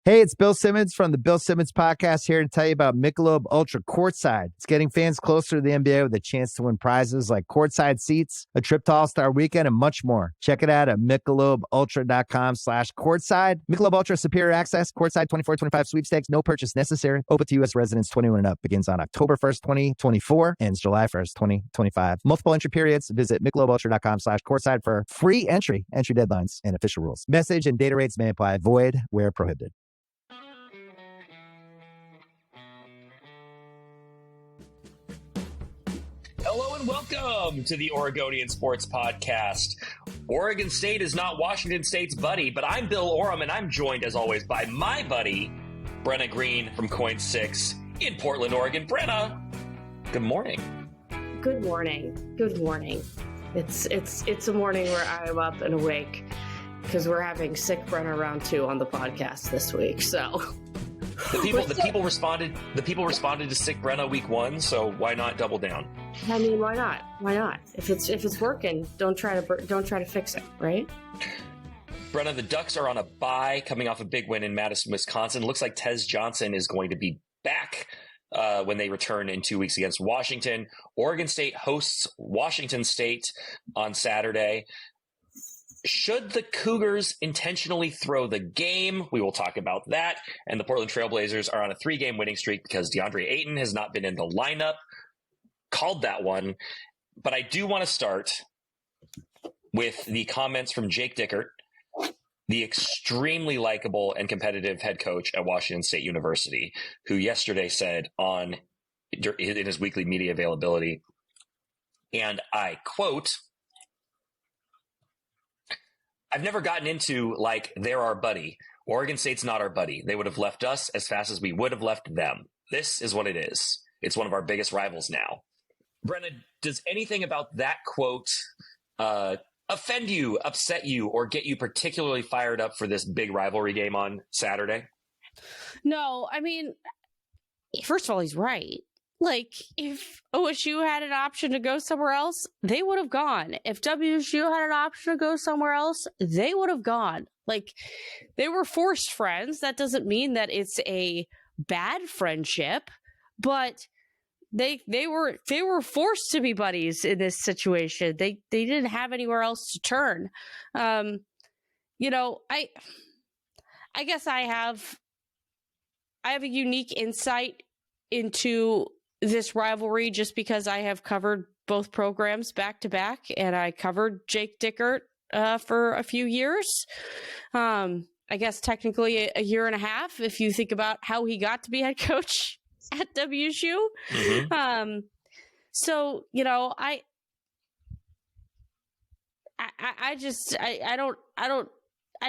Hey, it's Bill Simmons from the Bill Simmons Podcast here to tell you about Michelob Ultra Courtside. It's getting fans closer to the NBA with a chance to win prizes like courtside seats, a trip to All-Star Weekend, and much more. Check it out at MichelobUltra.com/courtside. Michelob Ultra Superior Access, Courtside 24-25 sweepstakes, no purchase necessary. Open to U.S. residents 21 and up. Begins on October 1st, 2024, ends July 1st, 2025. Multiple entry periods. Visit MichelobUltra.com/courtside for free entry deadlines, and official rules. Message and data rates may apply. Void where prohibited. Hello and welcome to the Oregonian Sports Podcast. Oregon State is not Washington State's buddy, but I'm Bill Oram, and I'm joined, as always, by my buddy, Brenna Greene from Coin 6 in Portland, Oregon. Brenna, good morning. Good morning. Good morning. It's a morning where I am up and awake because we're having Sick Brenna round 2 on the podcast this week. So the people responded to Sick Brenna week 1, so why not double down? I mean, why not? Why not? If it's working, don't try to fix it, right? Brenna, the Ducks are on a bye coming off a big win in Madison, Wisconsin. Looks like Tez Johnson is going to be back when they return in 2 weeks against Washington. Oregon State hosts Washington State on Saturday. Should the Cougars intentionally throw the game? We will talk about that. And the Portland Trailblazers are on a 3-game winning streak because DeAndre Ayton has not been in the lineup. Called that one. But I do want to start with the comments from Jake Dickert, the extremely likable and competitive head coach at Washington State University, who yesterday said in his weekly media availability, and I quote, "I've never gotten into, like, they're our buddy. Oregon State's not our buddy. They would have left us as fast as we would have left them. This is what it is. It's one of our biggest rivals now." Brenna, does anything about that quote offend you, upset you, or get you particularly fired up for this big rivalry game on Saturday? No, I mean, first of all, he's right. Like, if OSU had an option to go somewhere else, they would have gone. If WSU had an option to go somewhere else, they would have gone. Like, they were forced friends. That doesn't mean that it's a bad friendship, but they were forced to be buddies in this situation. They didn't have anywhere else to turn. I guess I have a unique insight into this rivalry just because I have covered both programs back to back, and I covered Jake Dickert for a few years. I guess technically a year and a half if you think about how he got to be head coach at WSU. Mm-hmm. So, I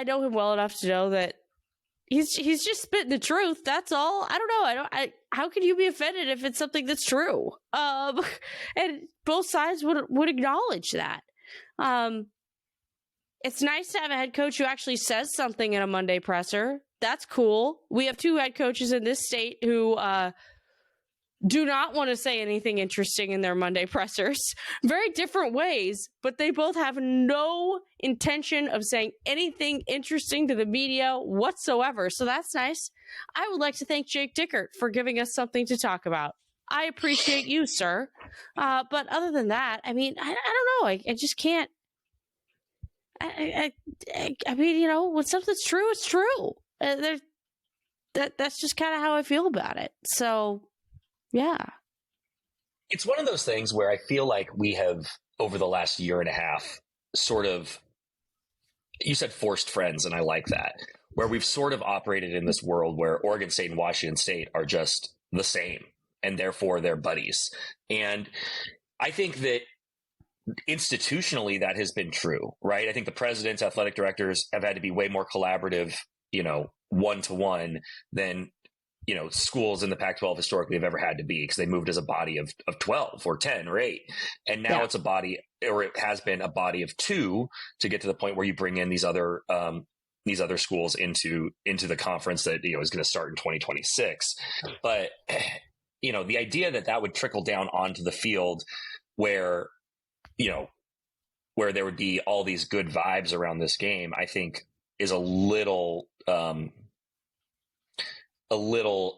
know him well enough to know that he's just spitting the truth. That's all. I don't know. How can you be offended if it's something that's true? And both sides would acknowledge that. It's nice to have a head coach who actually says something in a Monday presser. That's cool. We have 2 head coaches in this state who do not want to say anything interesting in their Monday pressers. Very different ways, but they both have no intention of saying anything interesting to the media whatsoever. So that's nice. I would like to thank Jake Dickert for giving us something to talk about. I appreciate you, sir. But other than that, I mean, I don't know. I just can't. I mean, when something's true, it's true. That's just kind of how I feel about it. So, yeah. It's one of those things where I feel like we have, over the last year and a half, sort of, you said forced friends, and I like that, where we've sort of operated in this world where Oregon State and Washington State are just the same, and therefore they're buddies. And I think that institutionally that has been true, right? I think the presidents, athletic directors have had to be way more collaborative, one-to-one than, schools in the Pac-12 historically have ever had to be, because they moved as a body of 12 or 10 or 8. And now it's a body, or it has been a body of 2 to get to the point where you bring in these other schools into the conference that, is going to start in 2026. But, the idea that would trickle down onto the field where there would be all these good vibes around this game, I think is a little a little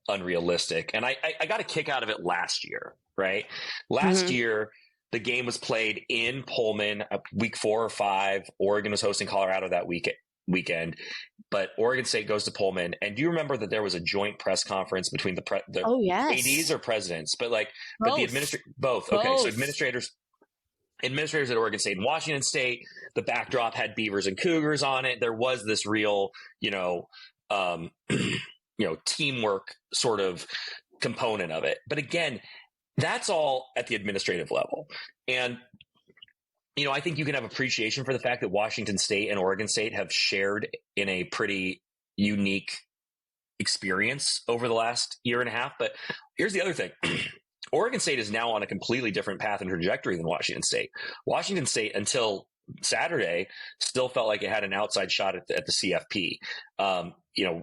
unrealistic. And I got a kick out of it last year, right? Last year, the game was played in Pullman, week 4 or 5. Oregon was hosting Colorado that weekend, but Oregon State goes to Pullman. And do you remember that there was a joint press conference between the ADs or presidents? But both. Okay, so administrators at Oregon State and Washington State. The backdrop had Beavers and Cougars on it. There was this real, teamwork sort of component of it. But again, that's all at the administrative level. And, I think you can have appreciation for the fact that Washington State and Oregon State have shared in a pretty unique experience over the last year and a half. But here's the other thing. Oregon State is now on a completely different path and trajectory than Washington State. Washington State, until Saturday, still felt like it had an outside shot at the CFP.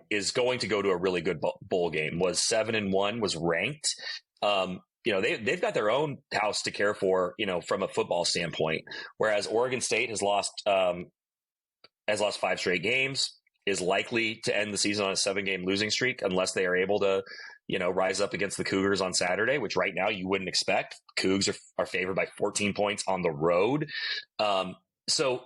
Is going to go to a really good bowl game. Was 7-1, was ranked. They've got their own house to care for, from a football standpoint. Whereas Oregon State has lost 5 straight games, is likely to end the season on a 7-game losing streak unless they are able to, rise up against the Cougars on Saturday, which right now you wouldn't expect. Cougs are favored by 14 points on the road. So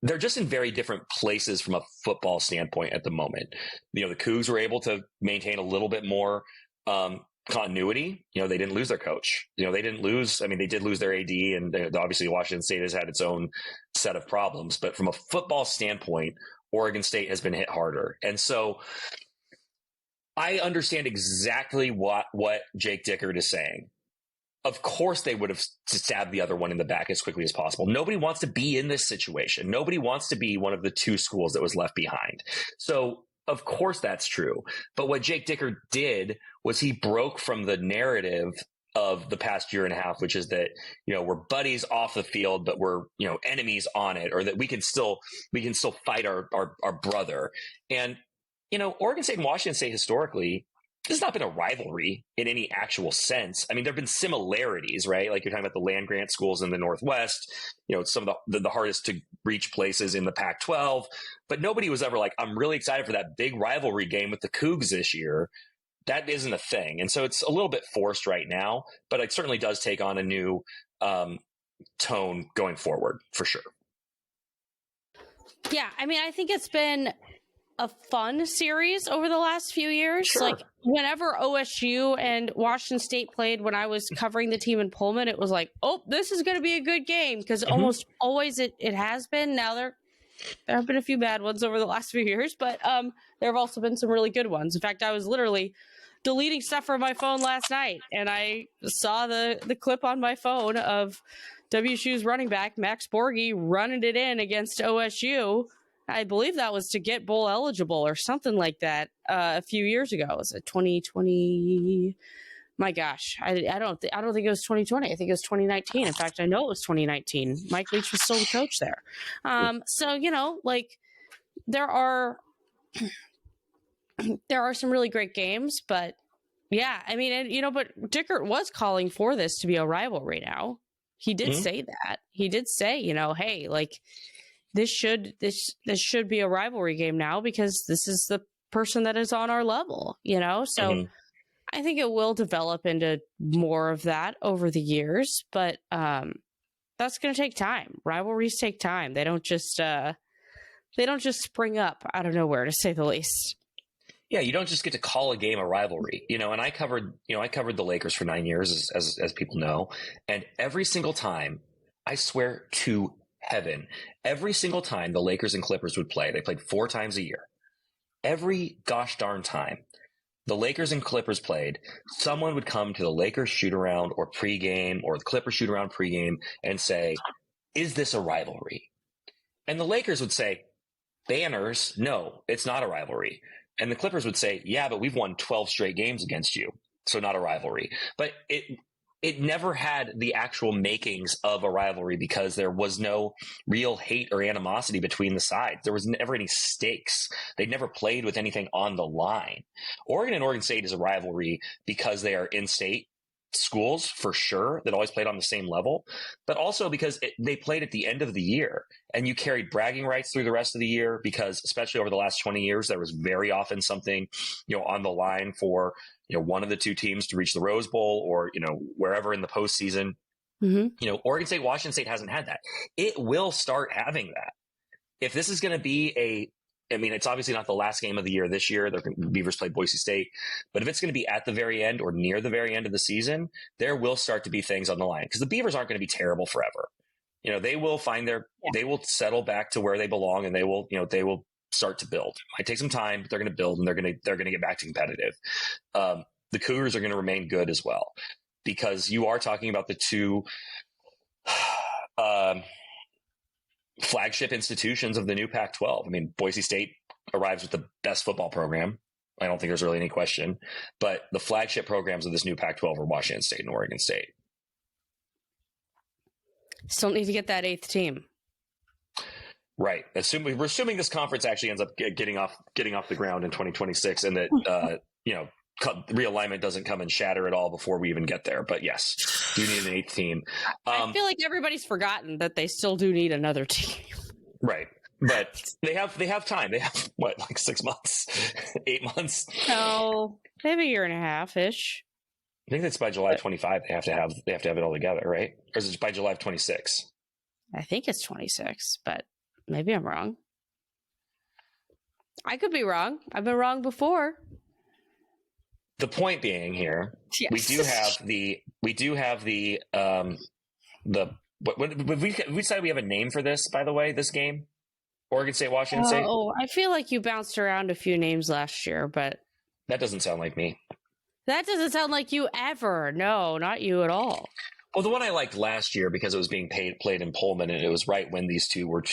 they're just in very different places from a football standpoint at the moment. The Cougs were able to maintain a little bit more continuity. They didn't lose their coach. They didn't lose. I mean, they did lose their AD, and obviously Washington State has had its own set of problems. But from a football standpoint, Oregon State has been hit harder. And so I understand exactly what Jake Dickert is saying. Of course, they would have stabbed the other one in the back as quickly as possible. Nobody wants to be in this situation. Nobody wants to be one of the 2 schools that was left behind. So, of course, that's true. But what Jake Dickert did was he broke from the narrative of the past year and a half, which is that, we're buddies off the field, but we're, enemies on it, or that we can still fight our brother. And, Oregon State and Washington State historically, this has not been a rivalry in any actual sense. I mean, there have been similarities, right? Like you're talking about the land-grant schools in the Northwest, some of the hardest to reach places in the Pac-12, but nobody was ever like, I'm really excited for that big rivalry game with the Cougs this year. That isn't a thing. And so it's a little bit forced right now, but it certainly does take on a new tone going forward for sure. Yeah. I mean, I think it's been a fun series over the last few years. Sure. Like whenever OSU and Washington State played, when I was covering the team in Pullman, it was like, oh, this is going to be a good game, because almost always it has been. Now there have been a few bad ones over the last few years, but there have also been some really good ones. In fact, I was literally deleting stuff from my phone last night, and I saw the clip on my phone of WSU's running back Max Borghi running it in against OSU. I believe that was to get bowl eligible or something like that a few years ago. Was it 2020? My gosh, I don't think it was 2020. I think it was 2019. In fact, I know it was 2019. Mike Leach was still the coach there. So there are some really great games, but yeah, I mean, but Dickert was calling for this to be a rivalry now. He did say that. He did say, hey, this should be a rivalry game now, because this is the person that is on our level, So I think it will develop into more of that over the years, but that's going to take time. Rivalries take time. They don't just spring up out of nowhere, to say the least. Yeah, you don't just get to call a game a rivalry, and I covered the Lakers for 9 years, as people know, and every single time, I swear to heaven, every single time the Lakers and Clippers would play, they played 4 times a year. Every gosh darn time the Lakers and Clippers played, someone would come to the Lakers shoot around or pregame, or the Clippers shoot around pregame, and say, is this a rivalry? And the Lakers would say, banners, no, it's not a rivalry. And the Clippers would say, yeah, but we've won 12 straight games against you, so not a rivalry. But it never had the actual makings of a rivalry, because there was no real hate or animosity between the sides. There was never any stakes. They never played with anything on the line. Oregon and Oregon State is a rivalry because they are in-state schools for sure that always played on the same level, but also because they played at the end of the year and you carried bragging rights through the rest of the year, because especially over the last 20 years, there was very often something, on the line for, one of the two teams to reach the Rose Bowl or, wherever in the postseason. Mm-hmm. Oregon State, Washington State hasn't had that. It will start having that. If this is going to be it's obviously not the last game of the year this year. The Beavers play Boise State. But if it's going to be at the very end or near the very end of the season, there will start to be things on the line, because the Beavers aren't going to be terrible forever. They will find they will settle back to where they belong, and they will start to build. It might take some time, but they're going to build, and they're going to get back to competitive. The Cougars are going to remain good as well, because you are talking about the two flagship institutions of the new Pac-12. I mean, Boise State arrives with the best football program. I don't think there's really any question. But the flagship programs of this new Pac-12 are Washington State and Oregon State. Still need to get that 8th team. Right. We're assuming this conference actually ends up getting off the ground in 2026, and that realignment doesn't come and shatter it all before we even get there. But yes, you need an 8th team. I feel like everybody's forgotten that they still do need another team. Right. But they have time. They have like 6 months, 8 months? No, they have a year and a half ish. I think that's by July 25. They have to have it all together, right? Or is it by July 26? I think it's 26, but maybe I'm wrong. I could be wrong. I've been wrong before. The point being here, yes. we do have the we decided we have a name for this, by the way, this game, Oregon State, Washington State. Oh, I feel like you bounced around a few names last year, but that doesn't sound like me. That doesn't sound like you ever. No, not you at all. Well, the one I liked last year, because it was being played in Pullman, and it was right when these two were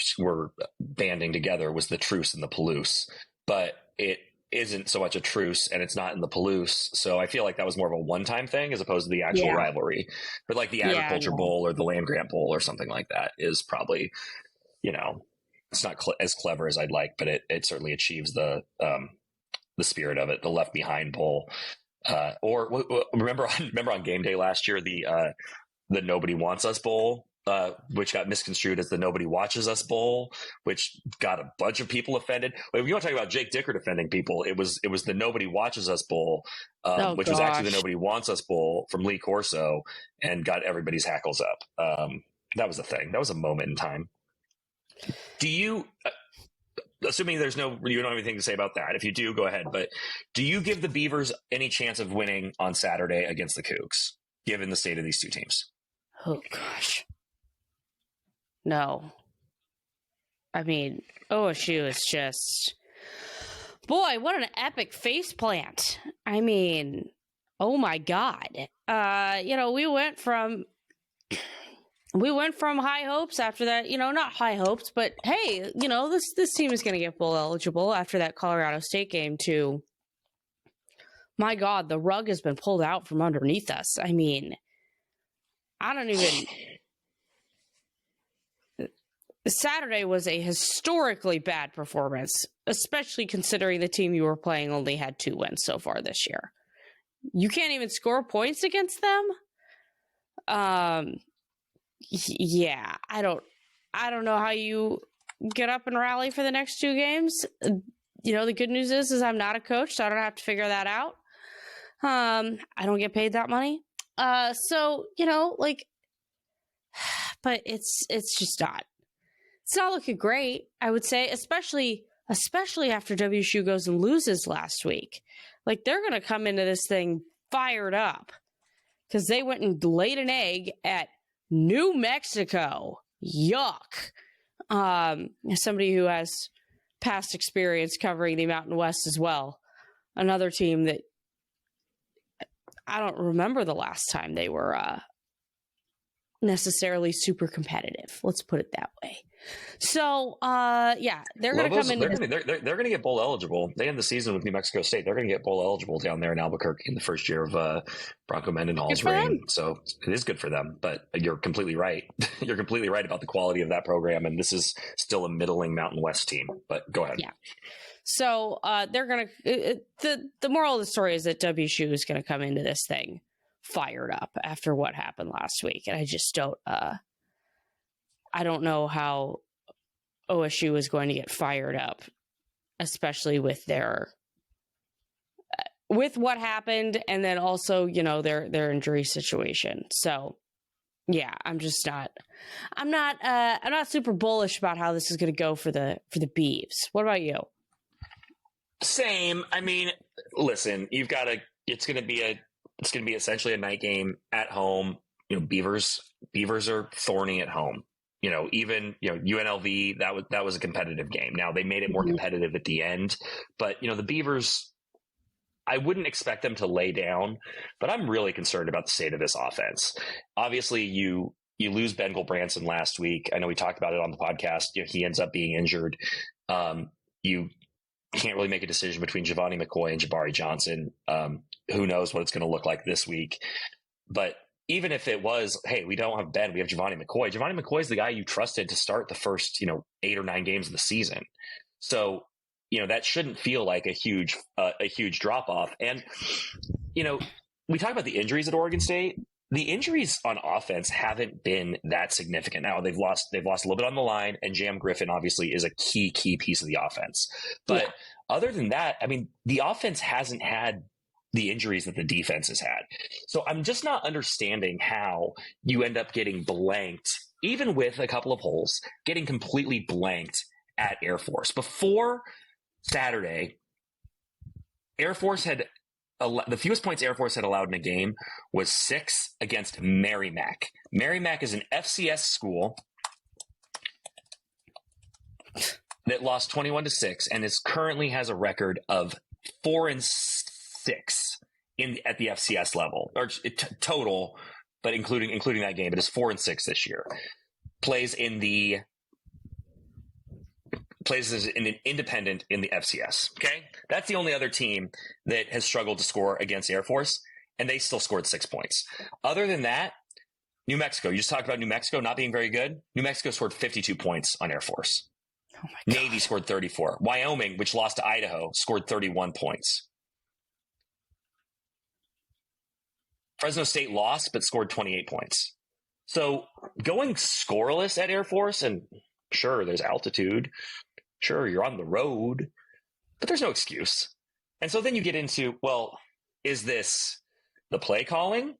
banding together, was the Truce and the Palouse. But it isn't so much a truce, and it's not in the Palouse. So I feel like that was more of a one-time thing as opposed to the actual rivalry. But like the Agriculture Bowl or the Land Grant Bowl or something like that is probably, it's not as clever as I'd like, but it certainly achieves the spirit of it. The Left Behind Bowl. Or remember on game day last year, the Nobody Wants Us Bowl, which got misconstrued as the Nobody Watches Us Bowl, which got a bunch of people offended. If you want to talk about Jake Dickert offending people, it was the Nobody Watches Us Bowl, which was actually the Nobody Wants Us Bowl from Lee Corso, and got everybody's hackles up. That was a thing. That was a moment in time. Do you? Assuming you don't have anything to say about that. If you do, go ahead. But do you give the Beavers any chance of winning on Saturday against the Cougs, given the state of these two teams? Oh, gosh. No. I mean, OSU is just... Boy, what an epic faceplant. I mean, oh my God. We went from high hopes after that, not high hopes, but hey, this team is going to get bowl eligible after that Colorado State game to, my God, the rug has been pulled out from underneath us. I mean, Saturday was a historically bad performance, especially considering the team you were playing only had 2 wins so far this year. You can't even score points against them. Yeah, I don't know how you get up and rally for the next 2 games. The good news is I'm not a coach, so I don't have to figure that out. I don't get paid that money. But it's just not. It's not looking great, I would say, especially after WSU goes and loses last week. Like, they're going to come into this thing fired up because they went and laid an egg at New Mexico. Yuck. Somebody who has past experience covering the Mountain West as well. Another team that I don't remember the last time they were necessarily super competitive. Let's put it that way. So, they're going to come in. They're going to get bowl eligible. They end the season with New Mexico State. They're going to get bowl eligible down there in Albuquerque in the first year of Bronco Mendenhall's reign. So it is good for them. But you're completely right. You're completely right about the quality of that program. And this is still a middling Mountain West team. But go ahead. Yeah. So they're going to. The moral of the story is that WSU is going to come into this thing fired up after what happened last week. And I just don't, I don't know how OSU is going to get fired up, especially with with what happened, and then also, their injury situation. So yeah, I'm not super bullish about how this is going to go for the Beavs. What about you? Same. I mean, listen, it's going to be essentially a night game at home. Beavers are thorny at home. Even UNLV, that was a competitive game. Now they made it more competitive at the end, but the Beavers, I wouldn't expect them to lay down, but I'm really concerned about the state of this offense. Obviously, you lose Ben Branson last week. I know we talked about it on the podcast. He ends up being injured. You can't really make a decision between Giovanni McCoy and Jabari Johnson. Who knows what it's going to look like this week? But even if it was, hey, we don't have Ben, we have Giovanni McCoy. Giovanni McCoy is the guy you trusted to start the first 8 or 9 games of the season. So that shouldn't feel like a huge drop off. And, we talk about the injuries at Oregon State. The injuries on offense haven't been that significant. Now they've lost a little bit on the line, and Jam Griffin obviously is a key piece of the offense. But other than that, I mean, the offense hasn't had the injuries that the defense has had. So I'm just not understanding how you end up getting blanked, even with a couple of holes, getting completely blanked at Air Force. Before Saturday, Air Force had the fewest points Air Force had allowed in a game was 6 against Merrimack. Merrimack is an FCS school that lost 21-6 and currently has a record of 4-6 at the FCS level, or total, but including that game. It is 4-6 this year. Plays as an independent in the FCS. Okay. That's the only other team that has struggled to score against Air Force, and they still scored 6 points. Other than that, New Mexico, you just talked about New Mexico not being very good. New Mexico scored 52 points on Air Force. Oh my God. Navy scored 34. Wyoming, which lost to Idaho, scored 31 points. Fresno State lost, but scored 28 points. So going scoreless at Air Force, and sure, there's altitude. Sure, you're on the road, but there's no excuse. And so then you get into, well, is this the play calling?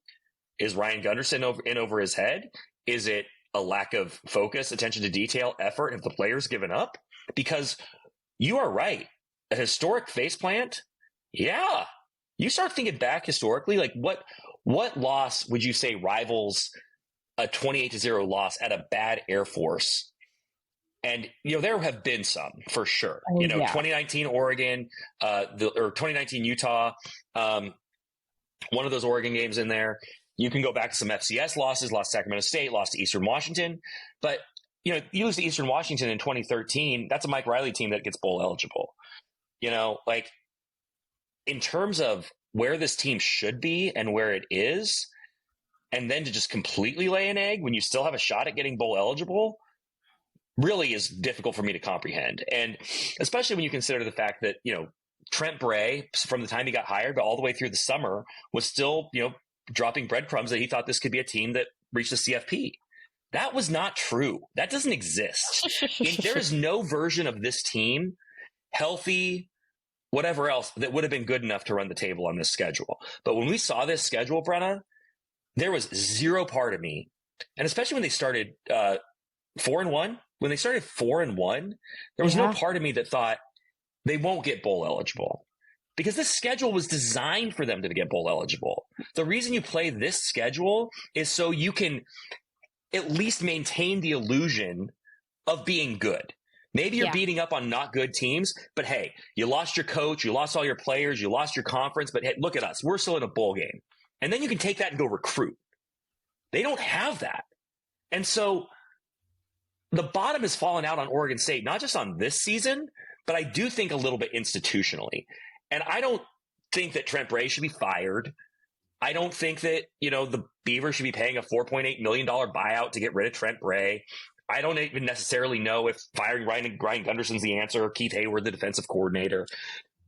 Is Ryan Gunderson over his head? Is it a lack of focus, attention to detail, effort? Have the players given up? Because you are right. A historic faceplant, yeah. You start thinking back historically, like what loss would you say rivals a 28-0 loss at a bad Air Force? And, there have been some for sure. 2019 Oregon, or 2019 Utah, one of those Oregon games in there. You can go back to some FCS losses, lost Sacramento State, lost to Eastern Washington. But, you lose to Eastern Washington in 2013. That's a Mike Riley team that gets bowl eligible. In terms of where this team should be and where it is, and then to just completely lay an egg when you still have a shot at getting bowl eligible, really is difficult for me to comprehend. And especially when you consider the fact that, Trent Bray, from the time he got hired, but all the way through the summer, was still, dropping breadcrumbs that he thought this could be a team that reached the CFP. That was not true. That doesn't exist. There is no version of this team, healthy, whatever else, that would have been good enough to run the table on this schedule. But when we saw this schedule, Brenna, there was zero part of me, and especially when they started 4-1, when they started 4-1, there was no part of me that thought they won't get bowl eligible, because this schedule was designed for them to get bowl eligible. The reason you play this schedule is so you can at least maintain the illusion of being good. Maybe you're beating up on not good teams, but hey, you lost your coach, you lost all your players, you lost your conference, but hey, look at us. We're still in a bowl game. And then you can take that and go recruit. They don't have that. And so the bottom has fallen out on Oregon State, not just on this season, but I do think a little bit institutionally. And I don't think that Trent Bray should be fired. I don't think that, the Beavers should be paying a $4.8 million buyout to get rid of Trent Bray. I don't even necessarily know if firing Ryan Gunderson's the answer, or Keith Hayward, the defensive coordinator.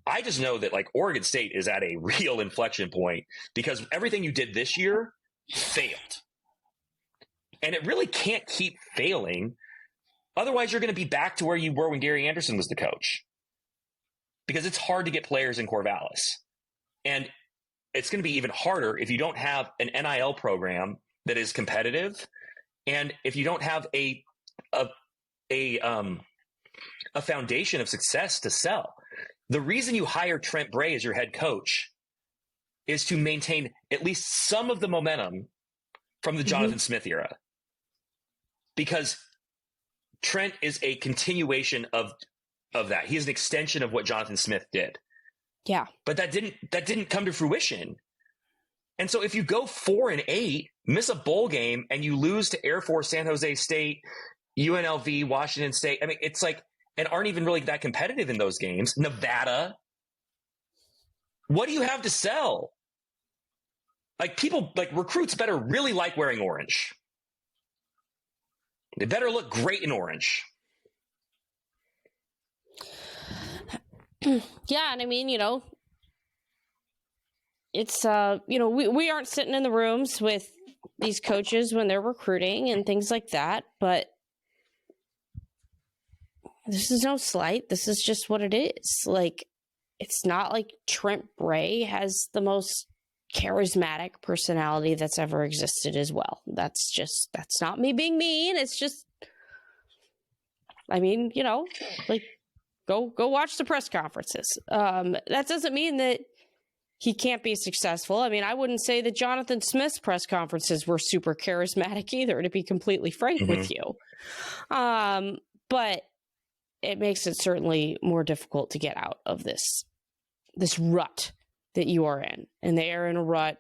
I just know that like Oregon State is at a real inflection point because everything you did this year failed. And it really can't keep failing. Otherwise, you're going to be back to where you were when Gary Anderson was the coach. Because it's hard to get players in Corvallis. And it's going to be even harder if you don't have an NIL program that is competitive. And if you don't have a foundation of success to sell. The reason you hire Trent Bray as your head coach is to maintain at least some of the momentum from the Jonathan Smith era. Because Trent is a continuation of that. He is an extension of what Jonathan Smith did. Yeah. But that didn't come to fruition. And so if you go 4-8, miss a bowl game, and you lose to Air Force, San Jose State, UNLV, Washington State, I mean, it's like, and aren't even really that competitive in those games, Nevada, what do you have to sell? Like people, like recruits better really like wearing orange. They better look great in orange. Yeah, and I mean, it's we aren't sitting in the rooms with these coaches when they're recruiting and things like that, but this is no slight. This is just what it is. Like, it's not like Trent Bray has the most charismatic personality that's ever existed as well. That's not me being mean. It's just, I mean, like, go watch the press conferences. That doesn't mean that he can't be successful. I mean, I wouldn't say that Jonathan Smith's press conferences were super charismatic either, to be completely frank with you. But it makes it certainly more difficult to get out of this rut that you are in. And they are in a rut.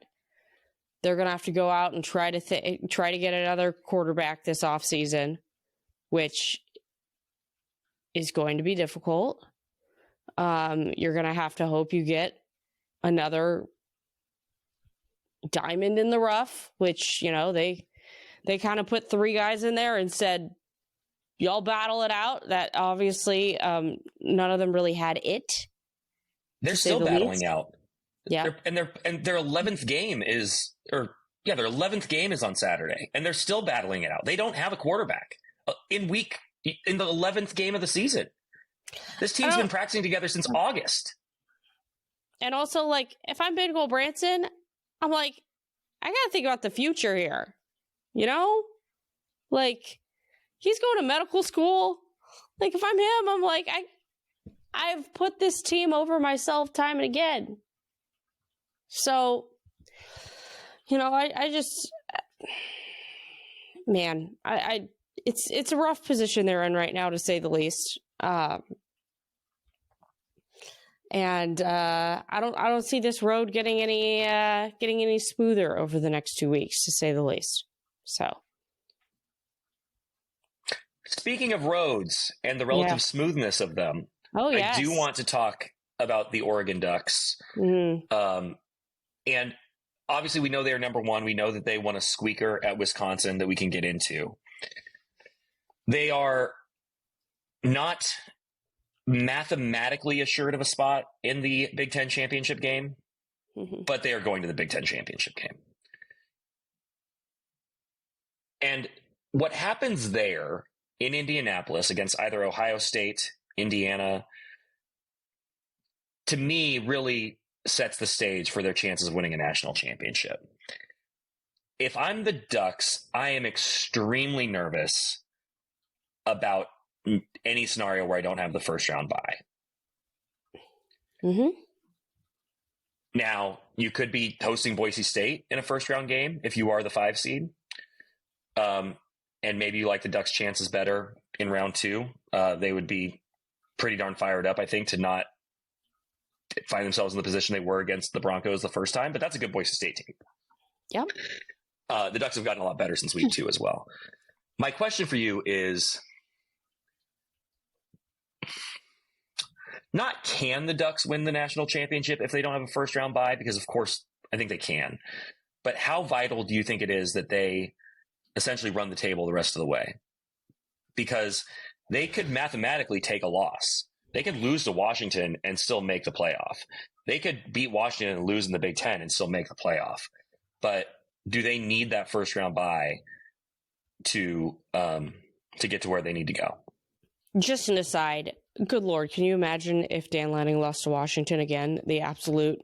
They're going to have to go out and try to get another quarterback this offseason, which is going to be difficult. You're going to have to hope you get another diamond in the rough, which, they kind of put 3 guys in there and said, y'all battle it out. That obviously none of them really had it. They're still battling out. Yeah. Their 11th game is their 11th game is on Saturday, and they're still battling it out. They don't have a quarterback in the 11th game of the season. This team's been practicing together since August. And also, like, if I'm Bengal Branson, I'm like, I got to think about the future here. Like, he's going to medical school. Like, if I'm him, I'm like, I've put this team over myself time and again. So, I just, man, it's a rough position they're in right now, to say the least. And I don't see this road getting any smoother over the next 2 weeks, to say the least. So, speaking of roads and the relative smoothness of them, yes. I do want to talk about the Oregon Ducks. And obviously, we know they're number one. We know that they won a squeaker at Wisconsin that we can get into. They are not mathematically assured of a spot in the Big Ten championship game, but they are going to the Big Ten championship game. And what happens there in Indianapolis against either Ohio State, Indiana, to me, really sets the stage for their chances of winning a national championship. If I'm the Ducks, I am extremely nervous about any scenario where I don't have the first round bye. Now, you could be hosting Boise State in a first round game if you are the 5 seed. And maybe you like the Ducks' chances better in round 2. They would be pretty darn fired up, I think, to not find themselves in the position they were against the Broncos the first time. But that's a good Boise State team. Yep. The Ducks have gotten a lot better since week 2 as well. My question for you is, not can the Ducks win the national championship if they don't have a first round bye? Because, of course, I think they can. But how vital do you think it is that they essentially run the table the rest of the way? Because they could mathematically take a loss. They could lose to Washington and still make the playoff. They could beat Washington and lose in the Big Ten and still make the playoff. But do they need that first round bye to get to where they need to go? Just an aside, good Lord, can you imagine if Dan Lanning lost to Washington again? The absolute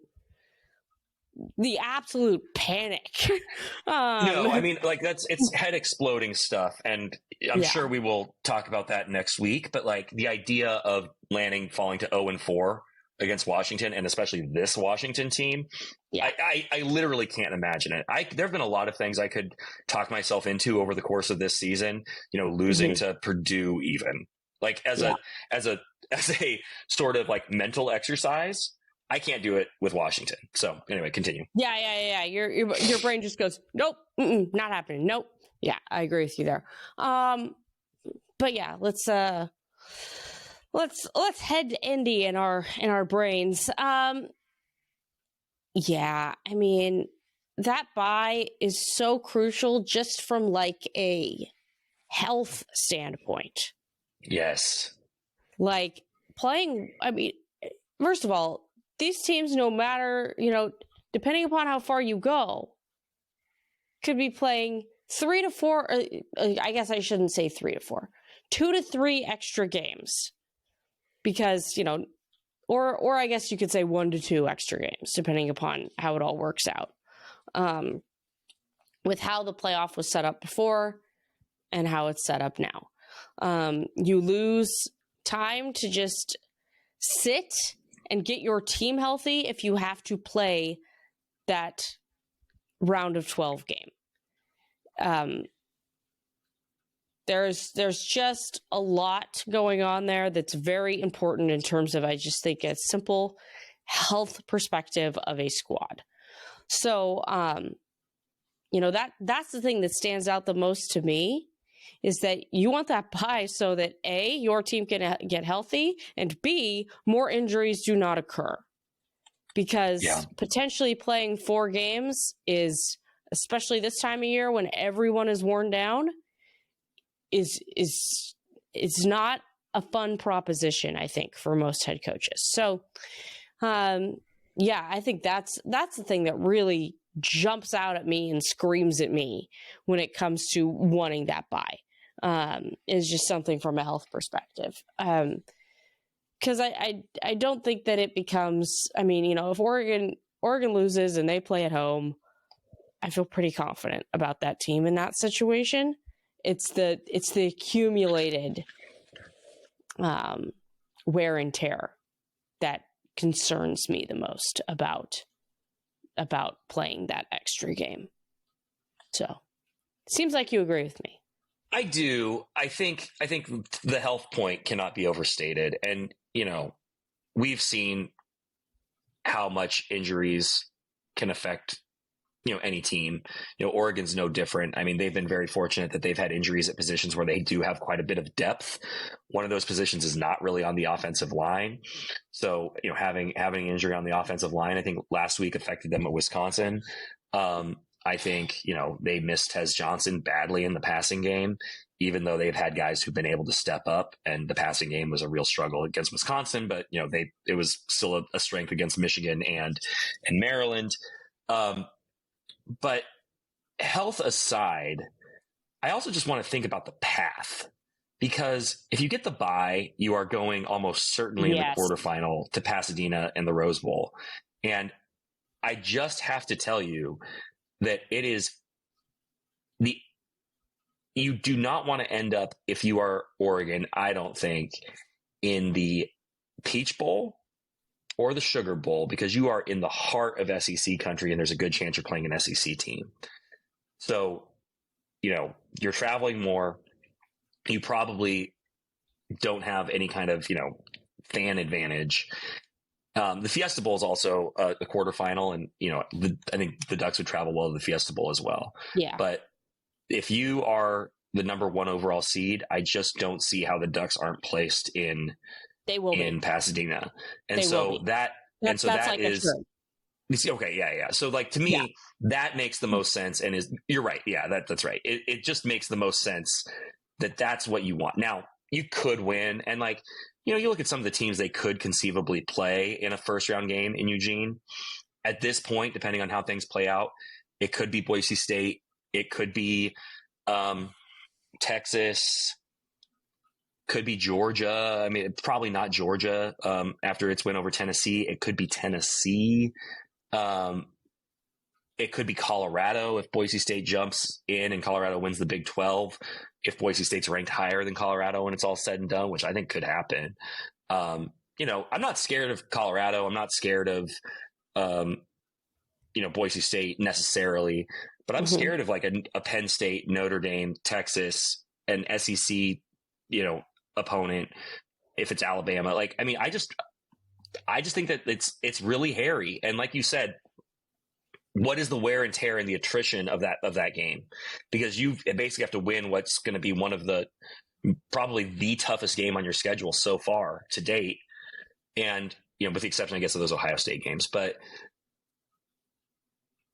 panic. No, I mean, like it's head exploding stuff. And I'm sure we will talk about that next week. But like the idea of Lanning falling to 0-4 against Washington, and especially this Washington team, I literally can't imagine it. There have been a lot of things I could talk myself into over the course of this season, losing to Purdue, even like as a sort of like mental exercise. I can't do it with Washington. So anyway, continue. Yeah. Your brain just goes, nope, not happening. Nope. Yeah, I agree with you there. But yeah, let's head to Indy in our brains. Yeah, I mean, that bye is so crucial just from like a health standpoint. Yes. Like playing, I mean, first of all, these teams, no matter, depending upon how far you go, could be playing 3 to 4, I guess I shouldn't say 3 to 4, 2 to 3 extra games. Because, or I guess you could say 1 to 2 extra games, depending upon how it all works out. With how the playoff was set up before and how it's set up now. You lose time to just sit and get your team healthy if you have to play that round of 12 game. There's just a lot going on there that's very important in terms of, I just think, a simple health perspective of a squad. So, that's the thing that stands out the most to me, is that you want that bye so that A, your team can get healthy, and B, more injuries do not occur. Because potentially playing 4 games is, especially this time of year when everyone is worn down, is not a fun proposition, I think, for most head coaches. So, I think that's the thing that really jumps out at me and screams at me when it comes to wanting that bye. Is just something from a health perspective. Because I don't think that it becomes, I mean, if Oregon loses and they play at home, I feel pretty confident about that team in that situation. It's the accumulated wear and tear that concerns me the most about playing that extra game. So, seems like you agree with me. I do. I think the health point cannot be overstated. And, we've seen how much injuries can affect, any team. Oregon's no different. I mean, they've been very fortunate that they've had injuries at positions where they do have quite a bit of depth. One of those positions is not really on the offensive line. So, having an injury on the offensive line, I think last week affected them at Wisconsin. I think, they missed Tez Johnson badly in the passing game, even though they've had guys who've been able to step up, and the passing game was a real struggle against Wisconsin, but it was still a strength against Michigan and Maryland. But health aside, I also just want to think about the path, because if you get the bye, you are going almost certainly in the quarterfinal to Pasadena and the Rose Bowl. And I just have to tell you that it is you do not want to end up, if you are Oregon, I don't think, in the Peach Bowl or the Sugar Bowl, because you are in the heart of SEC country and there's a good chance you're playing an SEC team. So, you're traveling more. You probably don't have any kind of, fan advantage. The Fiesta Bowl is also a quarterfinal, and I think the Ducks would travel well to the Fiesta Bowl as well. Yeah. But if you are the number 1 overall seed, I just don't see how the Ducks aren't placed in Pasadena, and so that is okay. Yeah. So like, to me, that makes the most sense, and you're right. Yeah, that's right. It just makes the most sense that that's what you want. Now, you could win, and like, you look at some of the teams they could conceivably play in a first-round game in Eugene. At this point, depending on how things play out, it could be Boise State. It could be Texas. Could be Georgia. I mean, probably not Georgia after its win over Tennessee. It could be Tennessee. It could be Colorado if Boise State jumps in and Colorado wins the Big 12. If Boise State's ranked higher than Colorado when it's all said and done, which I think could happen. I'm not scared of Colorado. I'm not scared of, Boise State necessarily, but I'm scared of like a Penn State, Notre Dame, Texas, an SEC, opponent. If it's Alabama, I just think that it's really hairy. And like you said, what is the wear and tear and the attrition of that game? Because you basically have to win what's going to be one of probably the toughest game on your schedule so far to date. And, with the exception, I guess, of those Ohio State games, but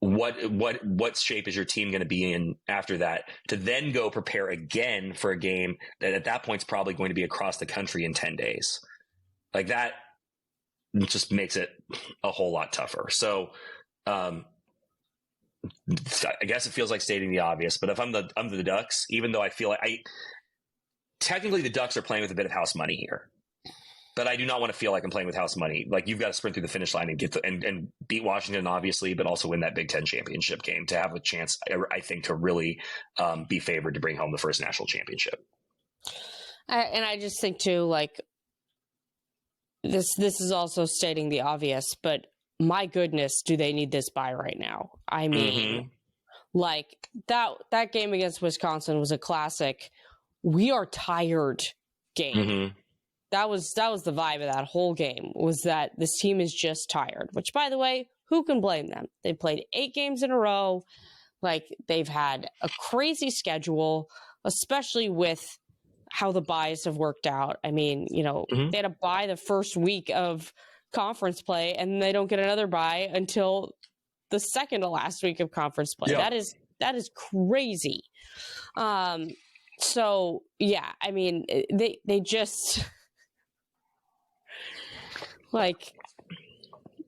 what shape is your team going to be in after that to then go prepare again for a game that at that point is probably going to be across the country in 10 days? Like that just makes it a whole lot tougher. So, I guess it feels like stating the obvious, but if I'm the Ducks, even though I feel like technically the Ducks are playing with a bit of house money here, but I do not want to feel like I'm playing with house money. Like you've got to sprint through the finish line and and beat Washington, obviously, but also win that Big Ten championship game to have a chance, I think, to really be favored to bring home the first national championship. And I just think too, like this is also stating the obvious, but my goodness, do they need this bye right now? I mean, like that game against Wisconsin was a classic. We are tired game. That was the vibe of that whole game, was that this team is just tired, which, by the way, who can blame them? They played 8 games in a row. Like, they've had a crazy schedule, especially with how the buys have worked out. I mean, they had to buy the first week of conference play, and they don't get another bye until the second to last week of conference play. Yeah. That is crazy. So yeah, I mean, they just like,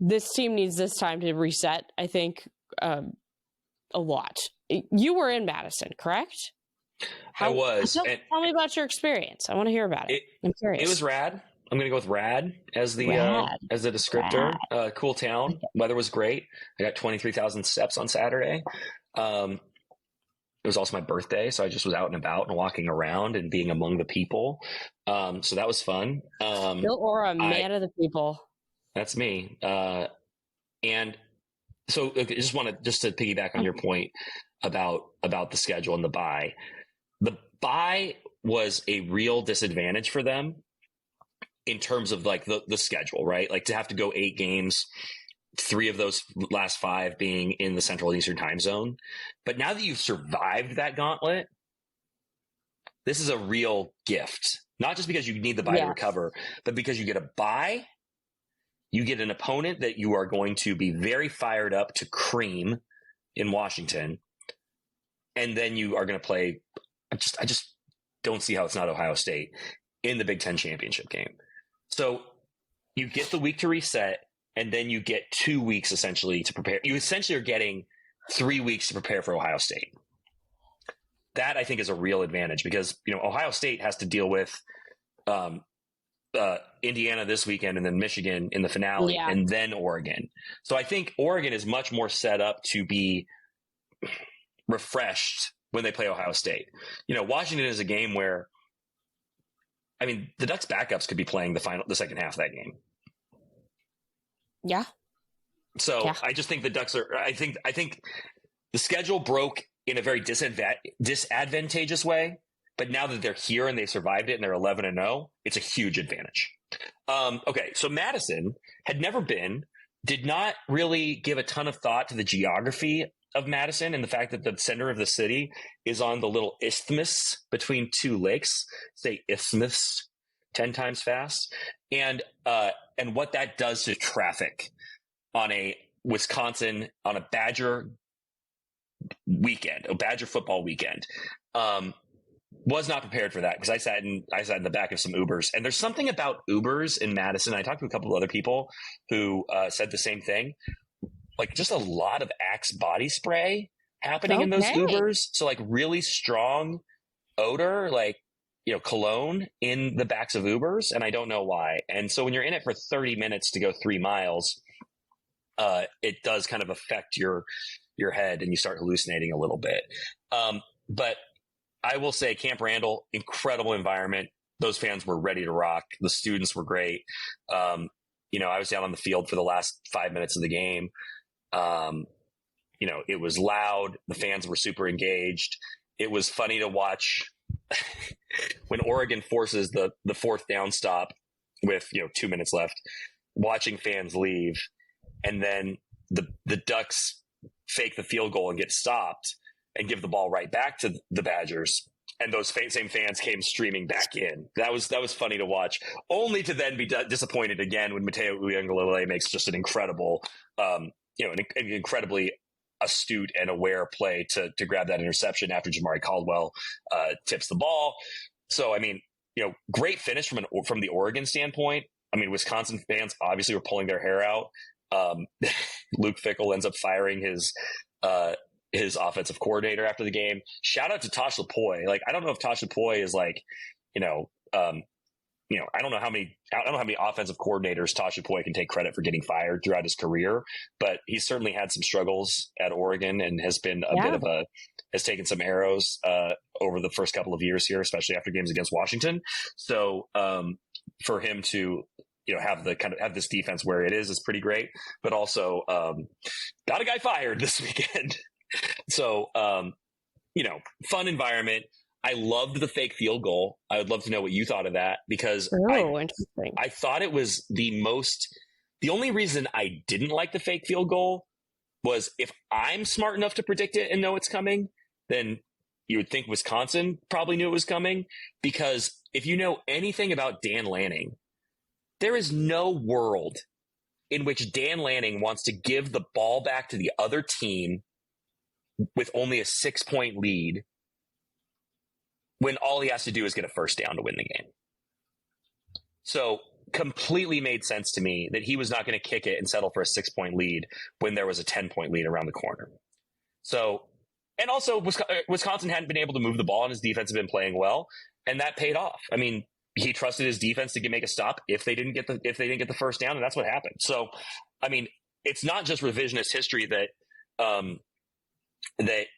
this team needs this time to reset, I think, a lot. You were in Madison, correct? I was. Tell me about your experience. I want to hear about it. I'm curious. It was rad. I'm going to go with rad as the descriptor. Cool town. Weather was great. I got 23,000 steps on Saturday. It was also my birthday, so I just was out and about and walking around and being among the people. So that was fun. Bill Oram, man of the people. That's me. And so I just want to piggyback on your point about the schedule and the bye. The bye was a real disadvantage for them in terms of like the schedule, right? Like to have to go 8 games, 3 of those last 5 being in the Central and Eastern time zone. But now that you've survived that gauntlet, this is a real gift. Not just because you need the bye to recover, but because you get a bye, you get an opponent that you are going to be very fired up to cream in Washington. And then you are going to play, I just don't see how it's not Ohio State in the Big Ten championship game. So you get the week to reset, and then you get 2 weeks essentially to prepare. You essentially are getting 3 weeks to prepare for Ohio State. That I think is a real advantage because, Ohio State has to deal with Indiana this weekend and then Michigan in the finale and then Oregon. So I think Oregon is much more set up to be refreshed when they play Ohio State. Washington is a game where, the Ducks backups could be playing the second half of that game. Yeah. So I just think the Ducks are, I think the schedule broke in a very disadvantageous way, but now that they're here and they survived it and they're 11-0, it's a huge advantage. Okay. So Madison had never been, did not really give a ton of thought to the geography of Madison and the fact that the center of the city is on the little isthmus between 2 lakes. Say isthmus 10 times fast. And what that does to traffic on a Wisconsin, on a Badger weekend, a Badger football weekend. Was not prepared for that because I sat in the back of some Ubers, and there's something about Ubers in Madison. I talked to a couple of other people who said the same thing. Like just a lot of Axe body spray happening in those Ubers. So like really strong odor, like, cologne in the backs of Ubers. And I don't know why. And so when you're in it for 30 minutes to go 3 miles, it does kind of affect your head and you start hallucinating a little bit. But I will say Camp Randall, incredible environment. Those fans were ready to rock. The students were great. I was down on the field for the last 5 minutes of the game. It was loud. The fans were super engaged. It was funny to watch when Oregon forces the 4th down stop with, 2 minutes left, watching fans leave. And then the Ducks fake the field goal and get stopped and give the ball right back to the Badgers. And those same fans came streaming back in. That was funny to watch, only to then be disappointed again when Mateo Uiagalelei makes just an incredible, an incredibly astute and aware play to grab that interception after Jamari Caldwell tips the ball. So, great finish from the Oregon standpoint. Wisconsin fans obviously were pulling their hair out. Luke Fickell ends up firing his offensive coordinator after the game. Shout out to Tosh Lupoi. Like, I don't know if Tosh Lupoi is like, I don't know how many offensive coordinators Tosh Lupoi can take credit for getting fired throughout his career, but he's certainly had some struggles at Oregon and has been has taken some arrows over the first couple of years here, especially after games against Washington. So for him to have this defense where it is pretty great, but also got a guy fired this weekend. So, fun environment. I loved the fake field goal. I would love to know what you thought of that because interesting. I thought it was the only reason I didn't like the fake field goal was if I'm smart enough to predict it and know it's coming, then you would think Wisconsin probably knew it was coming, because if you know anything about Dan Lanning, there is no world in which Dan Lanning wants to give the ball back to the other team with only a 6-point lead when all he has to do is get a first down to win the game. So completely made sense to me that he was not going to kick it and settle for a 6-point lead when there was a 10-point lead around the corner. So, and also Wisconsin hadn't been able to move the ball and his defense had been playing well, and that paid off. He trusted his defense to make a stop if they didn't get the first down, and that's what happened. So, it's not just revisionist history that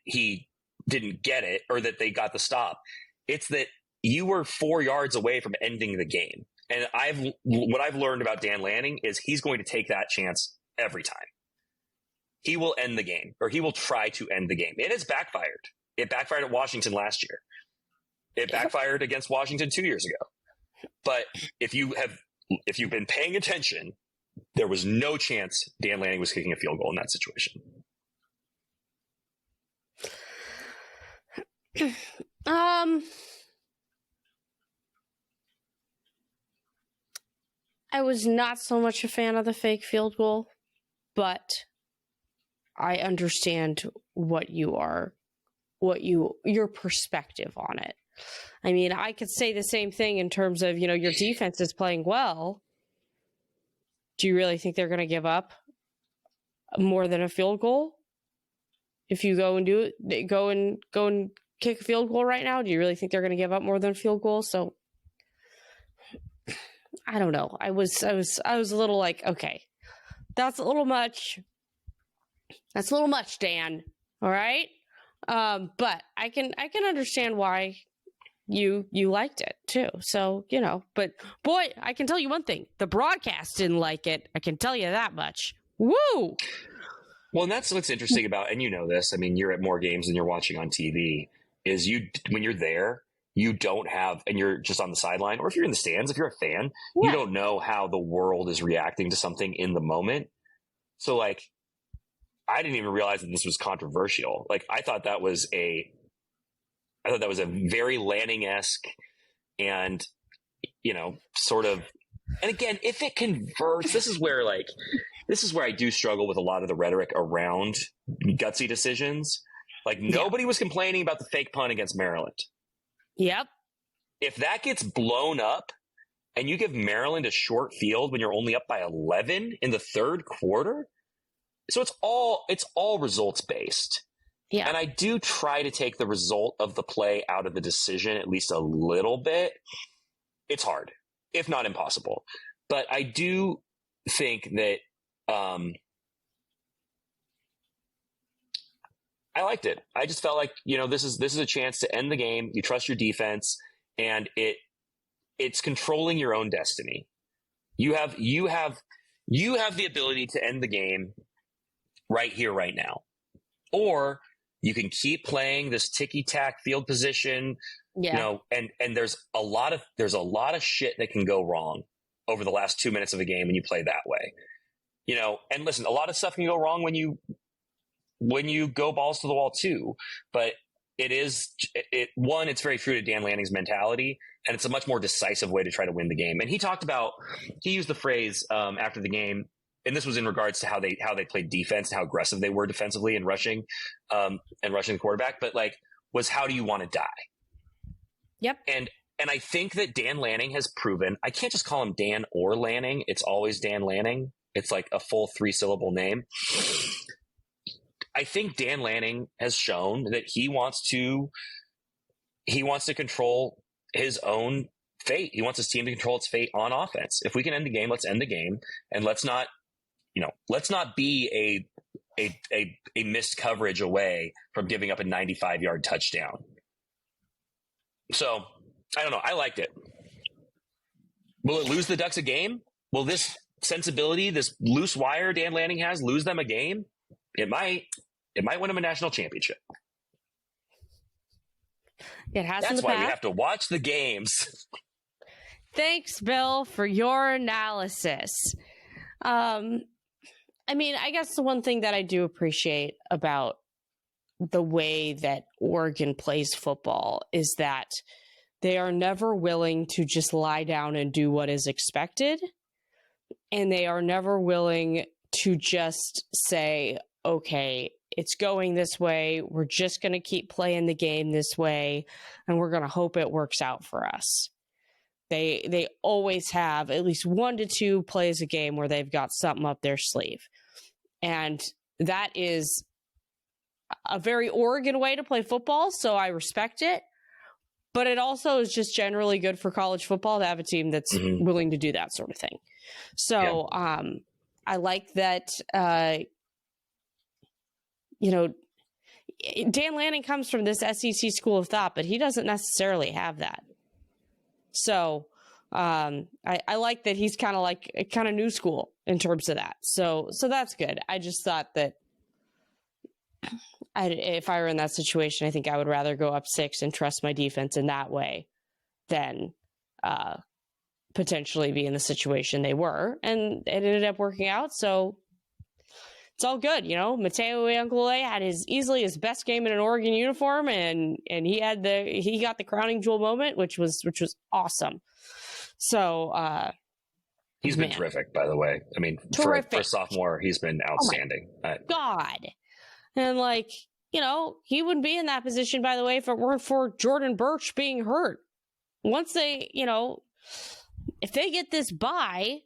he didn't get it or that they got the stop. It's that you were 4 yards away from ending the game. And what I've learned about Dan Lanning is he's going to take that chance every time. He will end the game, or he will try to end the game. It has backfired. It backfired at Washington last year. It backfired against Washington 2 years ago. But if you've been paying attention, there was no chance Dan Lanning was kicking a field goal in that situation. I was not so much a fan of the fake field goal, but I understand your perspective on it. I could say the same thing in terms of, your defense is playing well. Do you really think they're going to give up more than a field goal? If you go and kick a field goal right now, do you really think they're going to give up more than a field goal? So I don't know. I was a little like, okay, that's a little much. That's a little much, Dan. All right. But I can understand why you liked it too. So, but boy, I can tell you one thing. The broadcast didn't like it. I can tell you that much. Woo! Well, and that's what's interesting about, and this, you're at more games than you're watching on TV, is when you're there, you don't have, and you're just on the sideline, or if you're in the stands, if you're a fan, you don't know how the world is reacting to something in the moment. So I didn't even realize that this was controversial. I thought that was a very Lanning-esque and, sort of, and again, if it converts, this is where I do struggle with a lot of the rhetoric around gutsy decisions. Nobody was complaining about the fake punt against Maryland. Yep. If that gets blown up and you give Maryland a short field when you're only up by 11 in the third quarter, so it's all results based. Yeah. And I do try to take the result of the play out of the decision at least a little bit. It's hard, if not impossible. But I do think that I liked it. I just felt like, this is a chance to end the game. You trust your defense, and it's controlling your own destiny. You have the ability to end the game right here, right now. Or you can keep playing this ticky-tack field position, and there's a lot of shit that can go wrong over the last 2 minutes of a game when you play that way. And listen, a lot of stuff can go wrong when you go balls to the wall too. But it's very true to Dan Lanning's mentality, and it's a much more decisive way to try to win the game. And he used the phrase after the game, and this was in regards to how they played defense, how aggressive they were defensively and rushing the quarterback, but was how do you want to die? Yep. And I think that Dan Lanning has proven, I can't just call him Dan or Lanning. It's always Dan Lanning. It's like a full 3-syllable name. I think Dan Lanning has shown that he wants to control his own fate. He wants his team to control its fate on offense. If we can end the game, let's end the game, and let's not be a missed coverage away from giving up a 95-yard touchdown. So I don't know. I liked it. Will it lose the Ducks a game? Will this sensibility, this loose wire Dan Lanning has, lose them a game? It might win them a national championship. It has. That's why we have to watch the games. Thanks, Bill, for your analysis. I guess the one thing that I do appreciate about the way that Oregon plays football is that they are never willing to just lie down and do what is expected. And they are never willing to just say, okay, it's going this way. We're just going to keep playing the game this way, and we're going to hope it works out for us. They always have at least 1 to 2 plays a game where they've got something up their sleeve. And that is a very Oregon way to play football, so I respect it. But it also is just generally good for college football to have a team that's willing to do that sort of thing. So I like that, Dan Lanning comes from this SEC school of thought, but he doesn't necessarily have that. So I like that he's kind of new school in terms of that. So that's good. I just thought that if I were in that situation, I think I would rather go up 6 and trust my defense in that way than potentially be in the situation they were. And it ended up working out. So it's all good. Mateo Uiagalelei had easily his best game in an Oregon uniform, and he got the crowning jewel moment, which was awesome. So he's been terrific, by the way. I mean, for sophomore, he's been outstanding. Oh God. And he wouldn't be in that position, by the way, if it weren't for Jordan Birch being hurt. Once they, if they get this bye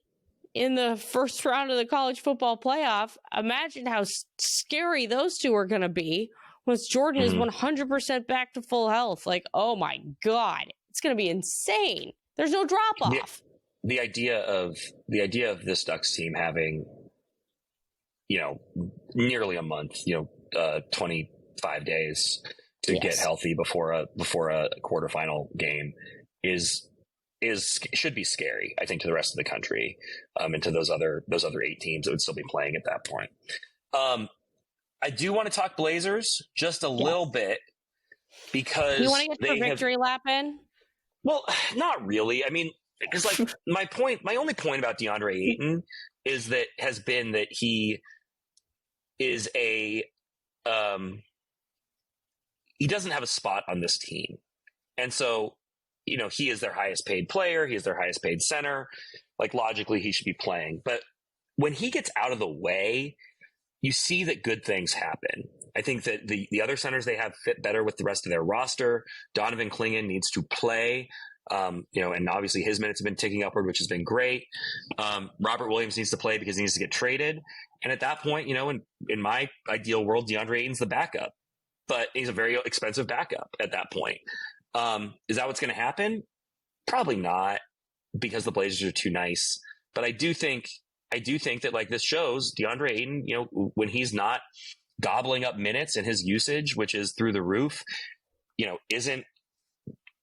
in the first round of the college football playoff, imagine how scary those two are going to be once Jordan is 100% back to full health. Oh my God, it's going to be insane. There's no drop off. The idea of this Ducks team having, nearly a month, 25 days to get healthy before a quarterfinal game should be scary, I think, to the rest of the country, and to those other 8 teams that would still be playing at that point. I do want to talk Blazers just a little bit, because you want to get your victory lap in? Well, not really. I mean, because my only point about DeAndre Ayton has been that he is he doesn't have a spot on this team. And so, he is their highest paid player. He is their highest paid center. Logically, he should be playing. But when he gets out of the way, you see that good things happen. I think that the other centers they have fit better with the rest of their roster. Donovan Clingan needs to play, and obviously his minutes have been ticking upward, which has been great. Robert Williams needs to play because he needs to get traded. And at that point, in my ideal world, DeAndre Ayton's the backup, but he's a very expensive backup at that point. Is that what's going to happen? Probably not, because the Blazers are too nice. But I do think that like this shows DeAndre Ayton, when he's not gobbling up minutes and his usage, which is through the roof, isn't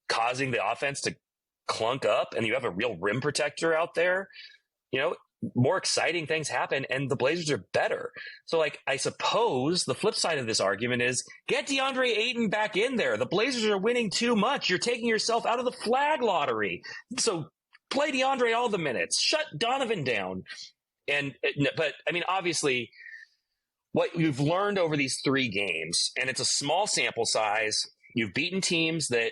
causing the offense to clunk up, and you have a real rim protector out there, more exciting things happen and the Blazers are better. So like, I suppose the flip side of this argument is get DeAndre Ayton back in there. The Blazers are winning too much. You're taking yourself out of the flag lottery. So play DeAndre all the minutes, shut Donovan down. But I mean, obviously what you've learned over these 3 games, and it's a small sample size, you've beaten teams that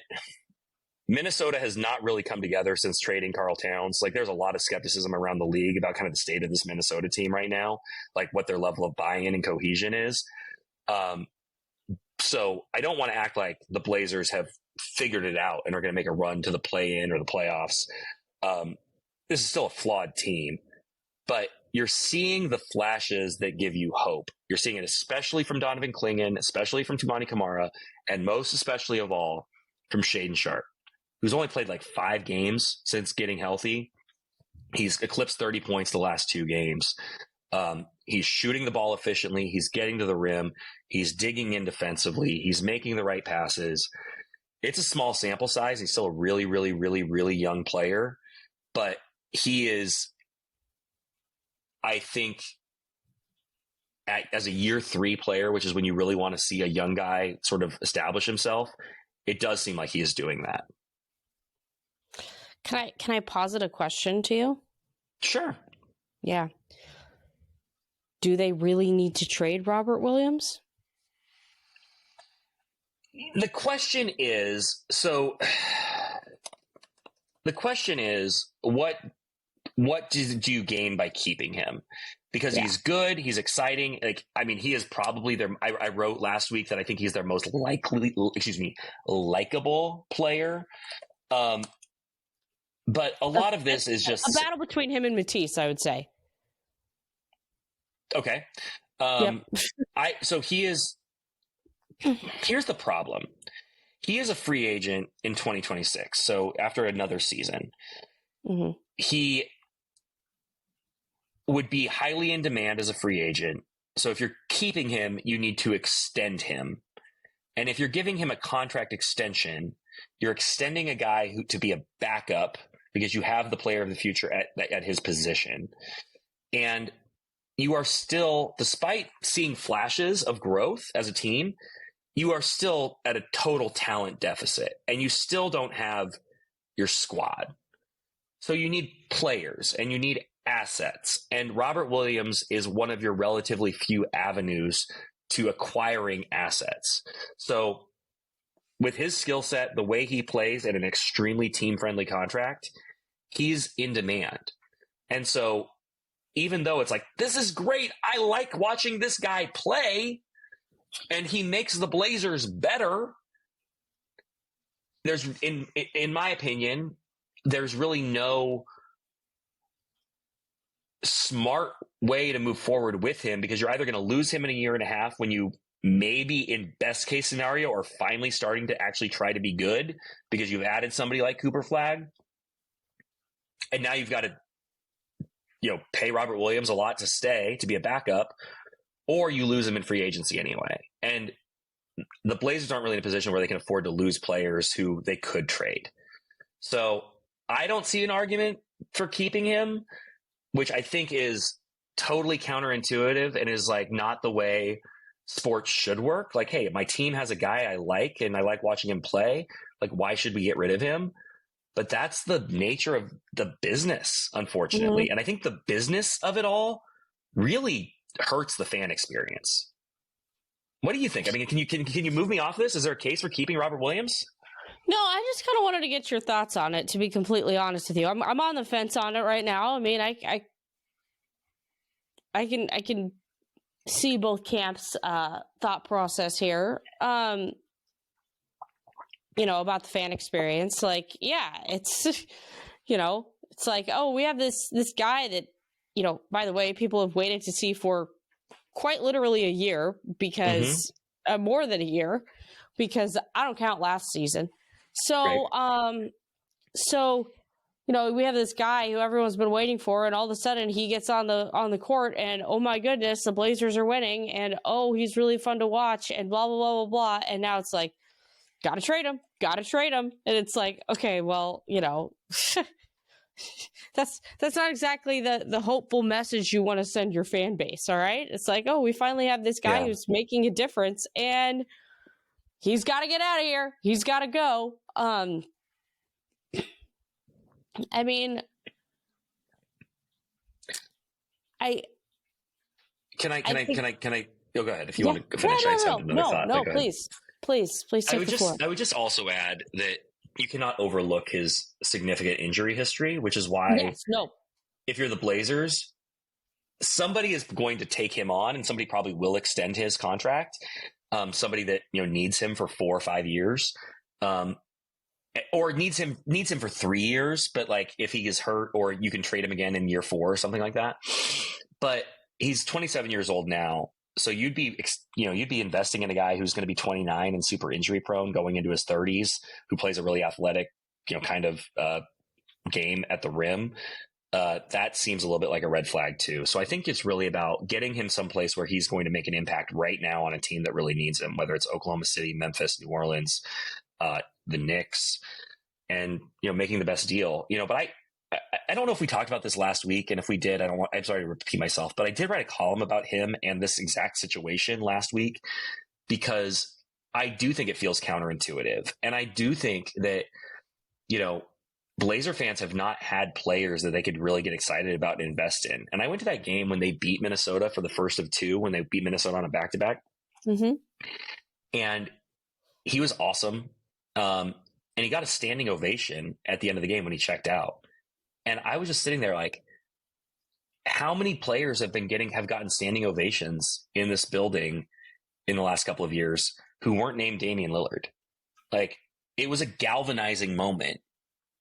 Minnesota has not really come together since trading Karl Towns. Like, there's a lot of skepticism around the league about kind of the state of this Minnesota team right now, like what their level of buy-in and cohesion is. So I don't want to act like the Blazers have figured it out and are going to make a run to the play-in or the playoffs. This is still a flawed team, but you're seeing the flashes that give you hope. You're seeing it especially from Donovan Clingan, especially from Toumani Camara, and most especially of all from Shaedon Sharpe, who's only played like 5 games since getting healthy. He's eclipsed 30 points the last 2 games. He's shooting the ball efficiently. He's getting to the rim. He's digging in defensively. He's making the right passes. It's a small sample size. He's still a really, really, really, really young player, but he is, I think, as a year 3 player, which is when you really want to see a young guy sort of establish himself, it does seem like he is doing that. Can I posit a question to you? Sure. Yeah. Do they really need to trade Robert Williams? The question is, what do you gain by keeping him? Because he's good, he's exciting. Like, I mean, he is probably their, I wrote last week that I think he's their most likable player. But a lot of this is just a battle between him and Matisse, I would say. Okay. So he is, here's the problem. He is a free agent in 2026. So after another season, he would be highly in demand as a free agent. So if you're keeping him, you need to extend him. And if you're giving him a contract extension, you're extending a guy to be a backup because you have the player of the future at his position. And you are still, despite seeing flashes of growth as a team, you are still at a total talent deficit, and you still don't have your squad. So you need players and you need assets. And Robert Williams is one of your relatively few avenues to acquiring assets. So with his skill set, the way he plays at an extremely team-friendly contract, he's in demand. And so even though it's like, this is great, I like watching this guy play, and he makes the Blazers better, there's, in my opinion, there's really no smart way to move forward with him, because you're either going to lose him in a year and a half when you maybe in best case scenario are finally starting to actually try to be good because you've added somebody like Cooper Flagg. And now you've got to, pay Robert Williams a lot to stay, to be a backup, or you lose him in free agency anyway. And the Blazers aren't really in a position where they can afford to lose players who they could trade. So I don't see an argument for keeping him, which I think is totally counterintuitive and is like not the way sports should work. Like, hey, my team has a guy I like and I like watching him play. Like, why should we get rid of him? But that's the nature of the business, unfortunately. And I think the business of it all really hurts the fan experience. What do you think? I mean, can you move me off this? Is there a case for keeping Robert Williams? No, I just kind of wanted to get your thoughts on it, to be completely honest with you. I'm on the fence on it right now. I mean, I can see both camps' thought process here. About the fan experience. Like, yeah, it's, it's like, oh, we have this guy that, by the way, people have waited to see for quite literally a year because more than a year, because I don't count last season. So, Right. we have this guy who everyone's been waiting for, and all of a sudden he gets on the court, and oh my goodness, the Blazers are winning, and oh, he's really fun to watch, and blah blah blah blah blah. And now it's like, gotta trade him, and it's like, okay, well, that's not exactly the hopeful message you want to send your fan base. All right, it's like, oh, we finally have this guy who's making a difference, and he's got to get out of here. He's got to go. I mean, Can I? Oh, go ahead if you want to finish. No, please take the floor. I would just also add that you cannot overlook his significant injury history, which is why if you're the Blazers, somebody is going to take him on, and somebody probably will extend his contract. Somebody that needs him for 4 or 5 years. Or needs him for 3 years, but like if he is hurt, or you can trade him again in year 4 or something like that. But he's 27 years old now, so you'd be investing in a guy who's going to be 29 and super injury prone going into his 30s, who plays a really athletic, kind of game at the rim. That seems a little bit like a red flag too. So I think it's really about getting him someplace where he's going to make an impact right now on a team that really needs him, whether it's Oklahoma City, Memphis, New Orleans, the Knicks, and making the best deal. But I don't know if we talked about this last week, and if we did, I'm sorry to repeat myself, but I did write a column about him and this exact situation last week, because I do think it feels counterintuitive, and I do think that Blazer fans have not had players that they could really get excited about and invest in. And I went to that game when they beat Minnesota for the first of 2, when they beat Minnesota on a back-to-back, and he was awesome. And he got a standing ovation at the end of the game when he checked out. And I was just sitting there like, how many players have gotten standing ovations in this building in the last couple of years who weren't named Damian Lillard? Like, it was a galvanizing moment.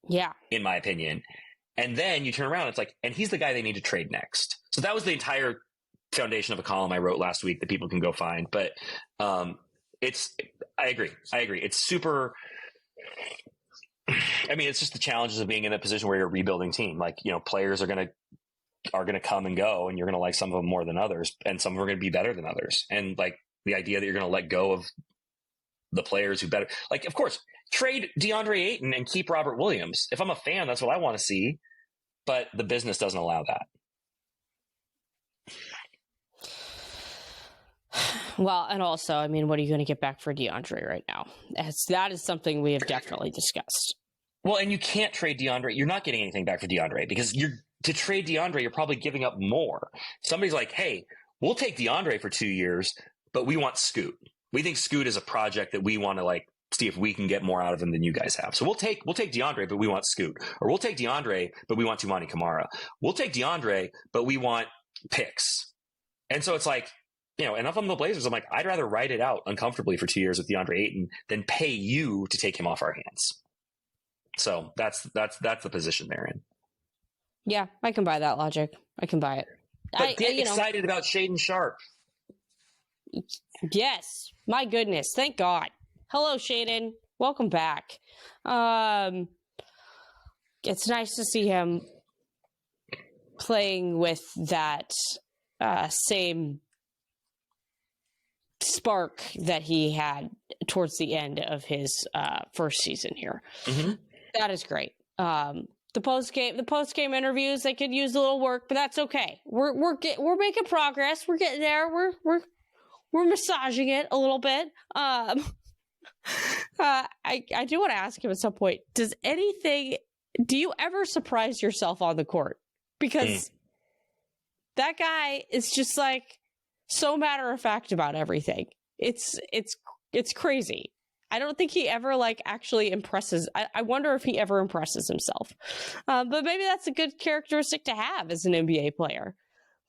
Yeah. In my opinion. And then you turn around, it's like, and he's the guy they need to trade next. So that was the entire foundation of a column I wrote last week that people can go find. But, I agree. It's super. I mean, it's just the challenges of being in a position where you're a rebuilding team. Like, players are going to come and go, and you're going to like some of them more than others, and some of them are going to be better than others. And like the idea that you're going to let go of the players who better, like, of course, trade DeAndre Ayton and keep Robert Williams. If I'm a fan, that's what I want to see, but the business doesn't allow that. Well, and also, I mean, what are you going to get back for DeAndre right now? That is something we have definitely discussed. Well, and you can't trade DeAndre. You're not getting anything back for DeAndre, because to trade DeAndre, you're probably giving up more. Somebody's like, hey, we'll take DeAndre for 2 years, but we want Scoot. We think Scoot is a project that we want to like see if we can get more out of him than you guys have. So we'll take DeAndre, but we want Scoot. Or we'll take DeAndre, but we want Tumani Kamara. We'll take DeAndre, but we want picks. And so it's like, and if I'm the Blazers, I'm like, I'd rather ride it out uncomfortably for 2 years with DeAndre Ayton than pay you to take him off our hands. So that's the position they're in. Yeah, I can buy that logic. I can buy it. But get excited about Shaedon Sharpe. Yes, my goodness, thank God. Hello, Shaedon. Welcome back. It's nice to see him playing with that same spark that he had towards the end of his first season here. That is great. The post game interviews, they could use a little work, but that's okay. We're making progress. We're getting there. We're massaging it a little bit. I do want to ask him at some point, do you ever surprise yourself on the court? Because that guy is just like so matter of fact about everything. It's crazy. I don't think he ever like actually impresses. I wonder if he ever impresses himself. But maybe that's a good characteristic to have as an NBA player.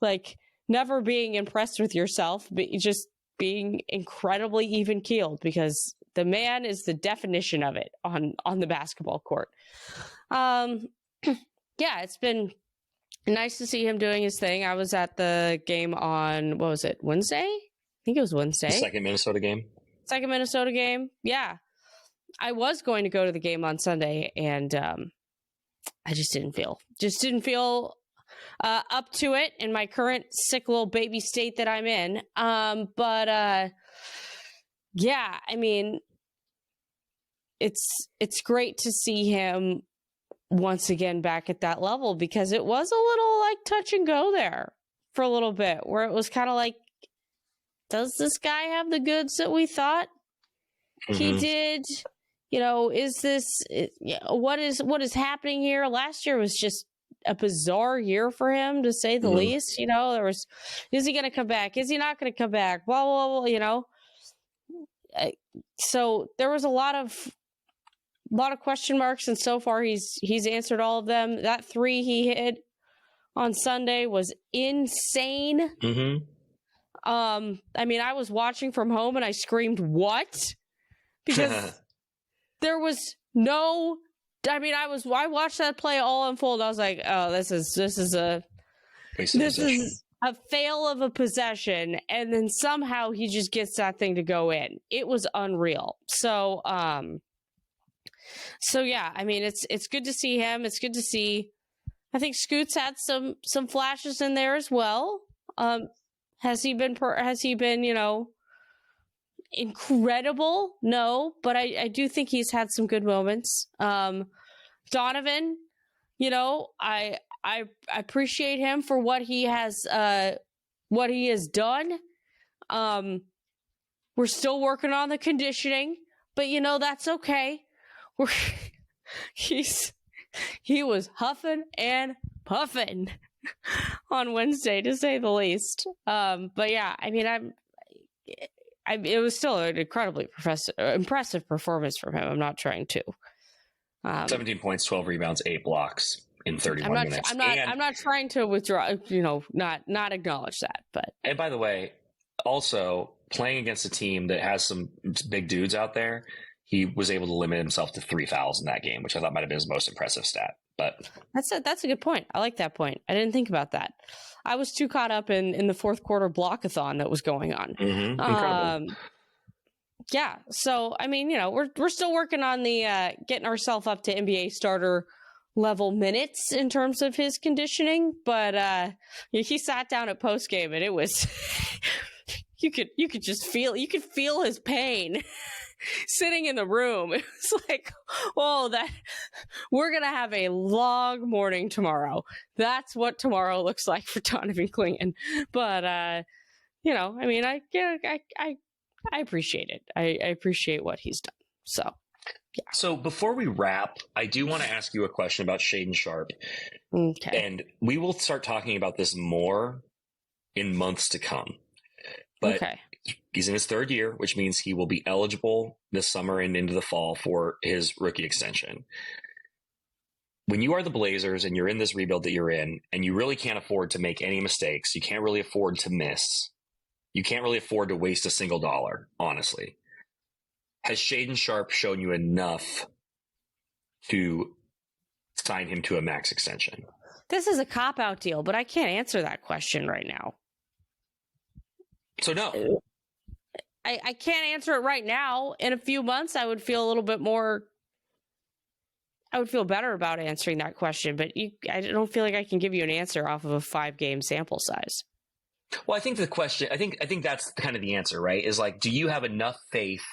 Like, never being impressed with yourself, but just being incredibly even keeled, because the man is the definition of it on the basketball court. Yeah, it's been nice to see him doing his thing. I was at the game on, what was it, Wednesday? I think it was Wednesday. The second Minnesota game. Yeah. I was going to go to the game on Sunday, and I just didn't feel up to it in my current sick little baby state that I'm in. But yeah, I mean, it's great to see him once again back at that level, because it was a little like touch and go there for a little bit, where it was kind of like, does this guy have the goods that we thought he did? You know, is this, what is happening here? Last year was just a bizarre year for him, to say the least. You know, there was, is he going to come back? Is he not going to come back? Blah, blah, blah, you know. So there was a lot of question marks, and so far he's answered all of them. That 3 he hit on Sunday was insane. I mean, I was watching from home and I screamed, "What?" Because there was no. I mean, I watched that play all unfold. I was like, "Oh, this is a fail of a possession," and then somehow he just gets that thing to go in. It was unreal. So yeah, I mean, it's good to see him. It's good to see. I think Scoots had some flashes in there as well. Has he been you know, incredible? No, but I do think he's had some good moments. Donovan, you know, I appreciate him for what he has done. We're still working on the conditioning, but you know, that's okay. He was huffing and puffing on Wednesday, to say the least. But yeah, I mean, it was still an incredibly impressive performance from him. I'm not trying to. 17 points, 12 rebounds, 8 blocks in 31 minutes. I'm not trying to withdraw, you know, not acknowledge that. But, and by the way, also playing against a team that has some big dudes out there, he was able to limit himself to 3 fouls in that game, which I thought might have been his most impressive stat. But that's a good point. I like that point. I didn't think about that. I was too caught up in the fourth quarter blockathon that was going on. Incredible. Yeah. So, I mean, you know, we're still working on the getting ourselves up to NBA starter level minutes in terms of his conditioning. But he sat down at post game, and it was you could just feel his pain. Sitting in the room, it was like, "Whoa, we're gonna have a long morning tomorrow." That's what tomorrow looks like for Donovan Clingan. But you know, I mean, I appreciate it. I appreciate what he's done. So, yeah. So before we wrap, I do want to ask you a question about Shaedon Sharpe. Okay. And we will start talking about this more in months to come. But okay. He's in his 3rd year, which means he will be eligible this summer and into the fall for his rookie extension. When you are the Blazers and you're in this rebuild that you're in, and you really can't afford to make any mistakes, you can't really afford to miss, you can't really afford to waste a single dollar, honestly. Has Shaedon Sharpe shown you enough to sign him to a max extension? This is a cop-out deal, but I can't answer that question right now. So no. I can't answer it right now. In a few months, I would feel a little bit more. I would feel better about answering that question, but I don't feel like I can give you an answer off of a 5-game sample size. Well, I think the question, I think that's kind of the answer, right? Is like, do you have enough faith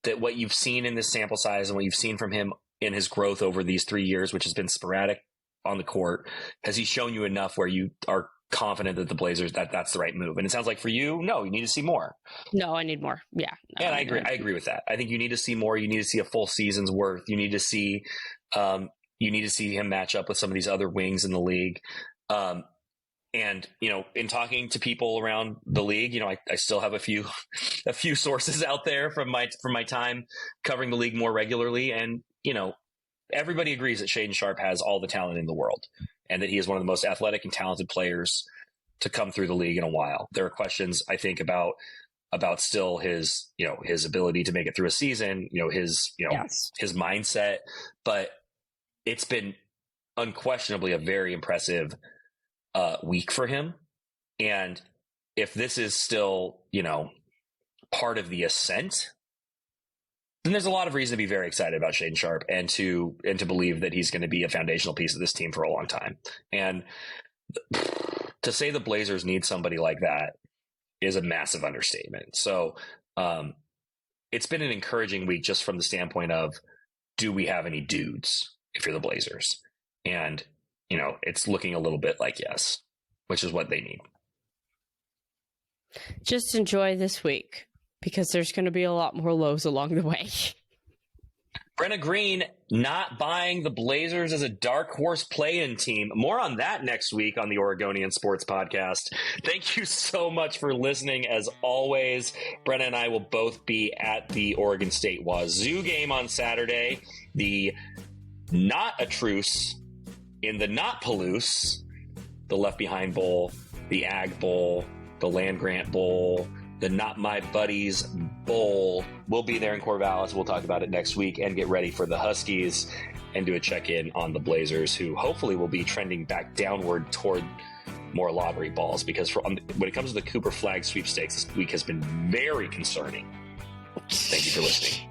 that what you've seen in this sample size and what you've seen from him in his growth over these 3 years, which has been sporadic on the court, has he shown you enough where you are confident that the Blazers, that's the right move? And it sounds like for you, no, you need to see more. No, I need more. Yeah. No, and I agree with that. I think you need to see more. You need to see a full season's worth. You need to see him match up with some of these other wings in the league. And, you know, in talking to people around the league, you know, I still have a few sources out there from my time covering the league more regularly. And, you know, everybody agrees that Shaedon Sharpe has all the talent in the world and that he is one of the most athletic and talented players to come through the league in a while. There are questions, I think, about still his, his ability to make it through a season, his mindset, but it's been unquestionably a very impressive week for him. And if this is still, part of the ascent, then there's a lot of reason to be very excited about Shaedon Sharpe and to believe that he's going to be a foundational piece of this team for a long time. And to say the Blazers need somebody like that is a massive understatement. So it's been an encouraging week just from the standpoint of, do we have any dudes if you're the Blazers? And, it's looking a little bit like yes, which is what they need. Just enjoy this week, because there's going to be a lot more lows along the way. Brenna Greene not buying the Blazers as a dark horse play-in team. More on that next week on the Oregonian Sports Podcast. Thank you so much for listening. As always, Brenna and I will both be at the Oregon State Wazoo game on Saturday. The not a truce in the not Palouse, the Left Behind Bowl, the Ag Bowl, the Land Grant Bowl, the Not My Buddies Bowl. We'll be there in Corvallis. We'll talk about it next week and get ready for the Huskies and do a check-in on the Blazers, who hopefully will be trending back downward toward more lottery balls, because when it comes to the Cooper Flag sweepstakes, this week has been very concerning. Thank you for listening.